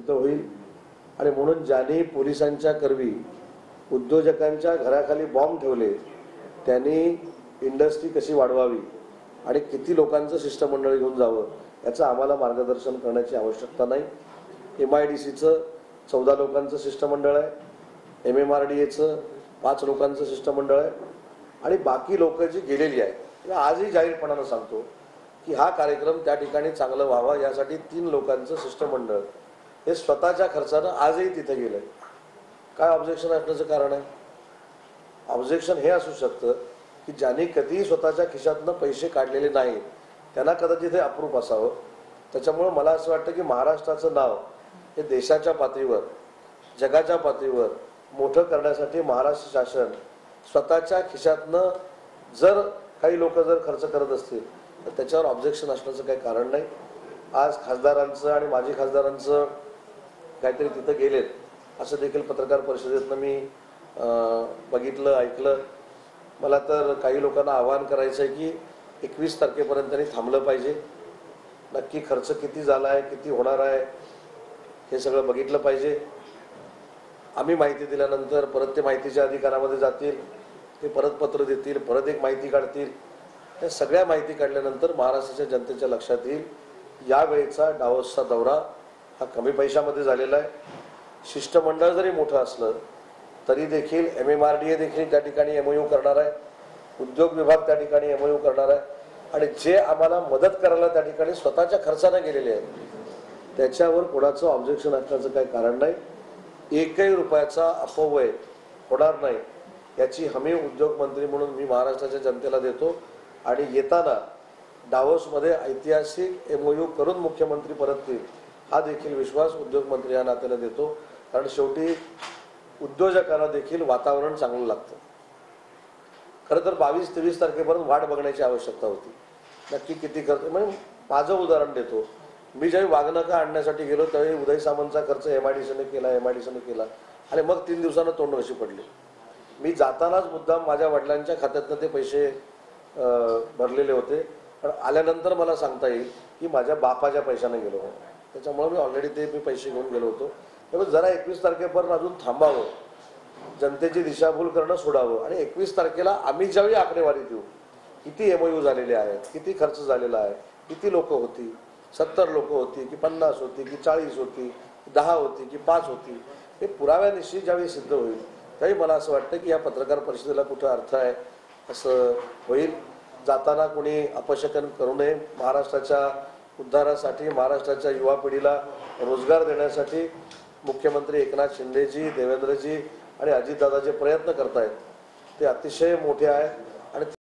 सिद्ध होईल। आणि म्हणून ज्यांनी पोलिसांच्या करवी उद्योजकांच्या घराखाली बॉम्ब ठेवले त्यांनी इंडस्ट्री कशी वाढवावी आणि किती लोकांचं शिष्टमंडळ घेऊन जावं याचं आम्हाला मार्गदर्शन करण्याची आवश्यकता नाही। MIDCचं 14 लोकांचं शिष्टमंडळ आहे, MMRDAचं 5 लोकांचं शिष्टमंडळ आहे आणि बाकी लोक जी गेलेली आहेत। आजही जाहीरपणाने सांगतो की हा कार्यक्रम त्या ठिकाणी चांगला व्हावा यासाठी 3 लोकांचं शिष्टमंडळ हे स्वतःच्या खर्चाने आजही तिथे गेलंय। काय ऑब्जेक्शन असण्याचं कारण आहे? ऑब्जेक्शन हे असू शकतं की ज्यांनी कधीही स्वतःच्या खिशातनं पैसे काढलेले नाही त्यांना कदाचित हे अप्रूप असावं। त्याच्यामुळे मला असं वाटतं की महाराष्ट्राचं नाव हे देशाच्या पातळीवर जगाच्या पातळीवर मोठं करण्यासाठी महाराष्ट्र शासन स्वतःच्या खिशातनं जर काही लोक जर खर्च करत असतील तर त्याच्यावर ऑब्जेक्शन असण्याचं काही कारण नाही। आज खासदारांचं आणि माजी खासदारांचं काहीतरी तिथं गेलेत असं देखील पत्रकार परिषदेतनं मी बघितलं ऐकलं। मला तर काही लोकांना आवाहन करायचं आहे की 21 तारखेपर्यंत त्यांनी थांबलं पाहिजे। नक्की खर्च किती झाला आहे, किती होणार आहे हे सगळं बघितलं पाहिजे। आम्ही माहिती दिल्यानंतर परत ते माहितीच्या अधिकारामध्ये जातील, ते परत पत्र देतील, परत एक माहिती काढतील। या सगळ्या माहिती काढल्यानंतर महाराष्ट्राच्या जनतेच्या लक्षात येईल यावेळेचा डावोसचा दौरा हा कमी पैशामध्ये झालेला आहे। शिष्टमंडळ जरी मोठं असलं तरी देखील MMRDA देखील त्या ठिकाणी MOU करणार आहे, उद्योग विभाग त्या ठिकाणी MOU करणार आहे आणि जे आम्हाला मदत करायला त्या ठिकाणी स्वतःच्या खर्चाने गेलेले आहेत त्याच्यावर कोणाचं ऑब्जेक्शन असण्याचं काही कारण नाही। एकही रुपयाचा अपव्यय होणार नाही याची हमी उद्योग मंत्री म्हणून मी महाराष्ट्राच्या जनतेला देतो आणि येताना डावोसमध्ये ऐतिहासिक MOU करून मुख्यमंत्री परततील हा देखील विश्वास उद्योग मंत्री या नात्याने देतो। कारण शेवटी उद्योजकांना देखील वातावरण चांगलं लागतं। खरं तर 22-23 तारखेपर्यंत वाट बघण्याची आवश्यकता होती। नक्की किती खर्च म्हणजे माझं उदाहरण देतो, मी ज्यावेळी वाघनखं आणण्यासाठी गेलो त्यावेळी उदय सामंतचा खर्च MIDCने केला आणि मग 3 दिवसांना तोंड कशी पडली। मी जातानाच मुद्दाम माझ्या वडिलांच्या खात्यातनं ते पैसे भरलेले होते पण आल्यानंतर मला सांगता येईल की माझ्या बापाच्या पैशाने गेलो। त्याच्यामुळे मी ऑलरेडी ते पैसे घेऊन गेलो होतो। त्यामुळे जरा 21 तारखेपर्यंत अजून थांबावं, जनतेची दिशाभूल करणं सोडावं आणि 21 तारखेला आम्ही ज्यावेळी आकडेवारी देऊ किती MOU झालेले आहेत, किती खर्च झालेला आहे, किती लोक होती, 70 लोक होती की 50 होती की 40 होती, 10 होती की 5 होती, हे पुराव्यानिशी ज्यावेळी सिद्ध होईल त्यावेळी मला असं वाटतं की या पत्रकार परिषदेला कुठं अर्थ आहे असं होईल। जाताना कोणी अपशकन करू नये। महाराष्ट्राच्या उद्धारासाठी महाराष्ट्राच्या युवा पिढीला रोजगार देण्यासाठी मुख्यमंत्री एकनाथ शिंदेजी, देवेंद्रजी आणि अजितदादा जे प्रयत्न करतायत ते अतिशय मोठे आहेत आणि